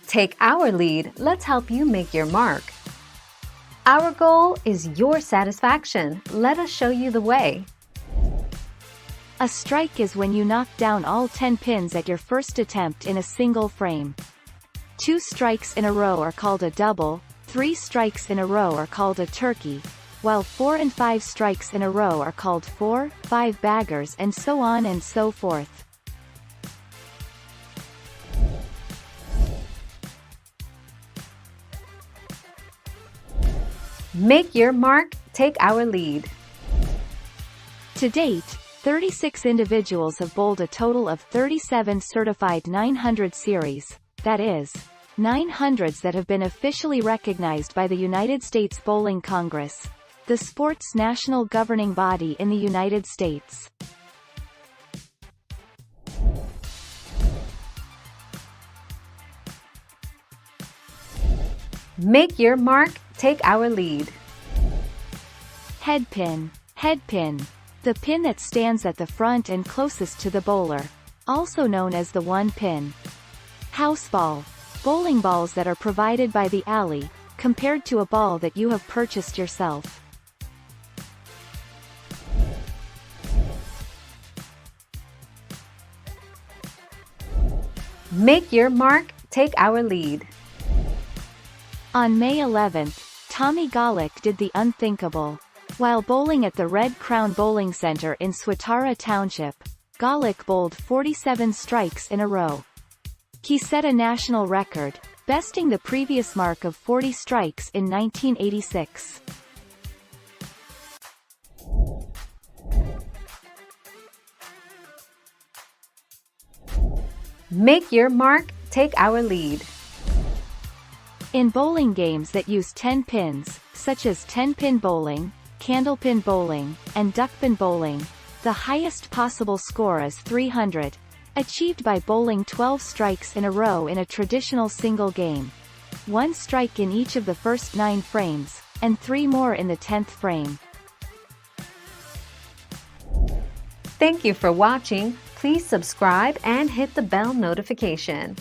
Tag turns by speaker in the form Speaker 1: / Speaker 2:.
Speaker 1: Take our lead, let's help you make your mark. Our goal is your satisfaction. Let us show you the way.
Speaker 2: A strike is when you knock down all 10 pins at your first attempt in a single frame. 2 strikes in a row are called a double, 3 strikes in a row are called a turkey, while 4 and 5 strikes in a row are called 4, 5 baggers, and so on and so forth.
Speaker 1: Make your mark, take our lead.
Speaker 2: To date, 36 individuals have bowled a total of 37 certified 900 series, that is, 900s that have been officially recognized by the United States Bowling Congress, the sport's national governing body in the United States.
Speaker 1: Make your mark, take our lead.
Speaker 2: Head pin. Head pin. The pin that stands at the front and closest to the bowler, also known as the one pin. House ball. Bowling balls that are provided by the alley, compared to a ball that you have purchased yourself.
Speaker 1: Make your mark, take our lead.
Speaker 2: On May 11th, Tommy Gollick did the unthinkable. While bowling at the Red Crown Bowling Center in Swatara Township, Gollick bowled 47 strikes in a row. He set a national record, besting the previous mark of 40 strikes in 1986.
Speaker 1: Make your mark, take our lead.
Speaker 2: In bowling games that use 10 pins, such as 10-pin bowling, candlepin bowling, and duckpin bowling, the highest possible score is 300, achieved by bowling 12 strikes in a row in a traditional single game. 1 strike in each of the first 9 frames, and 3 more in the 10th frame.
Speaker 1: Thank you for watching. Please subscribe and hit the bell notification.